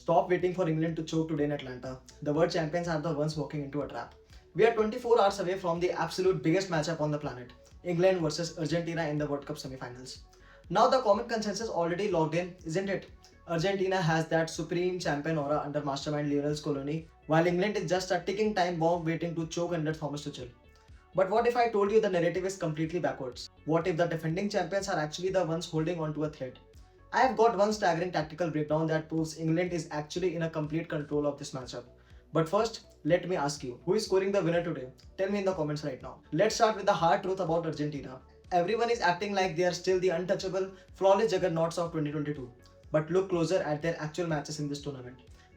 Stop waiting for England to choke today in Atlanta. The world champions are the ones walking into a trap. We are 24 hours away from the absolute biggest matchup on the planet, England versus Argentina in the World Cup semi-finals. Now the common consensus already locked in, isn't it? Argentina has that supreme champion aura under mastermind Lionel Scaloni, while England is just a ticking time bomb waiting to choke under Thomas Tuchel. But what if I told you the narrative is completely backwards? What if the defending champions are actually the ones holding on to a thread? I have got one staggering tactical breakdown that proves England is actually in a complete control of this matchup. But first, let me ask you, who is scoring the winner today? Tell me in the comments right now. Let's start with the hard truth about Argentina. Everyone is acting like they are still the untouchable, flawless juggernauts of 2022. But look closer at their actual matches in this tournament.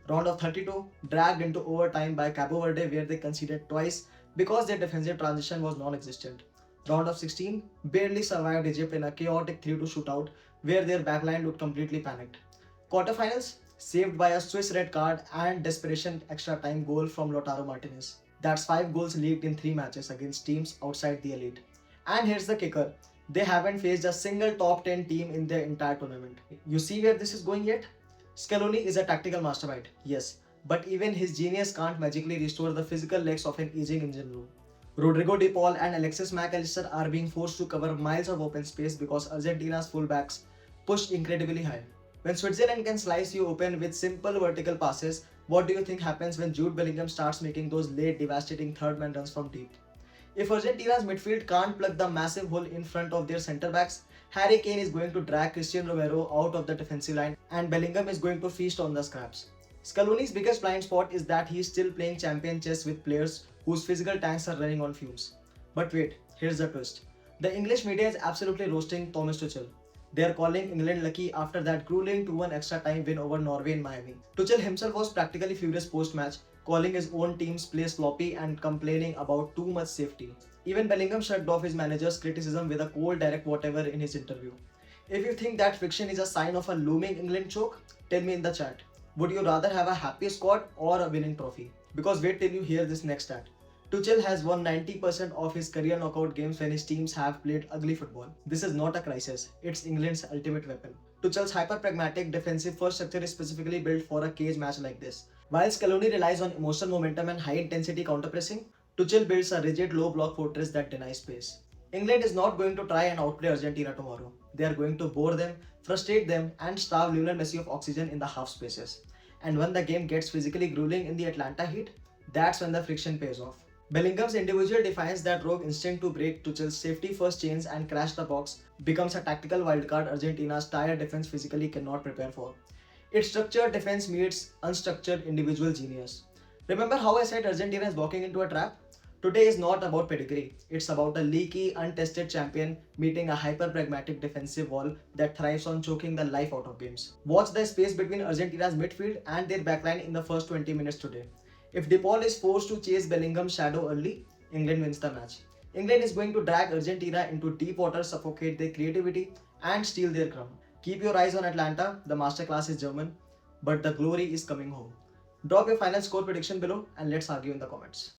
Round of 32, dragged into overtime by Cabo Verde where they conceded twice because their defensive transition was non-existent. Round of 16, barely survived Egypt in a chaotic 3-2 shootout where their backline looked completely panicked. Quarterfinals, saved by a Swiss red card and desperation extra time goal from Lautaro Martinez. That's 5 goals leaked in 3 matches against teams outside the elite. And here's the kicker, they haven't faced a single top 10 team in their entire tournament. You see where this is going yet? Scaloni is a tactical mastermind, yes, but even his genius can't magically restore the physical legs of an aging engine room. Rodrigo De Paul and Alexis Mac Allister are being forced to cover miles of open space because Argentina's fullbacks push incredibly high. When Switzerland can slice you open with simple vertical passes, what do you think happens when Jude Bellingham starts making those late devastating third man runs from deep? If Argentina's midfield can't plug the massive hole in front of their centre backs, Harry Kane is going to drag Christian Romero out of the defensive line and Bellingham is going to feast on the scraps. Scaloni's biggest blind spot is that he is still playing champion chess with players whose physical tanks are running on fumes. But wait, here's the twist. The English media is absolutely roasting Thomas Tuchel. They are calling England lucky after that grueling 2-1 extra time win over Norway in Miami. Tuchel himself was practically furious post-match, calling his own team's play sloppy and complaining about too much safety. Even Bellingham shrugged off his manager's criticism with a cold direct whatever in his interview. If you think that friction is a sign of a looming England choke, tell me in the chat. Would you rather have a happy squad or a winning trophy? Because wait till you hear this next stat. Tuchel has won 90% of his career knockout games when his teams have played ugly football. This is not a crisis, it's England's ultimate weapon. Tuchel's hyper-pragmatic defensive first structure is specifically built for a cage match like this. While Scaloni relies on emotional momentum and high-intensity counter-pressing, Tuchel builds a rigid low-block fortress that denies space. England is not going to try and outplay Argentina tomorrow. They are going to bore them, frustrate them, and starve Lionel Messi of oxygen in the half spaces. And when the game gets physically grueling in the Atlanta heat, that's when the friction pays off. Bellingham's individual defiance, that rogue instinct to break Tuchel's safety-first chains and crash the box, becomes a tactical wildcard Argentina's tired defense physically cannot prepare for. Its structured defense meets unstructured individual genius. Remember how I said Argentina is walking into a trap? Today is not about pedigree, it's about a leaky, untested champion meeting a hyper-pragmatic defensive wall that thrives on choking the life out of games. Watch the space between Argentina's midfield and their backline in the first 20 minutes today. If De Paul is forced to chase Bellingham's shadow early, England wins the match. England is going to drag Argentina into deep water, suffocate their creativity, and steal their crown. Keep your eyes on Atlanta, the masterclass is German, but the glory is coming home. Drop your final score prediction below and let's argue in the comments.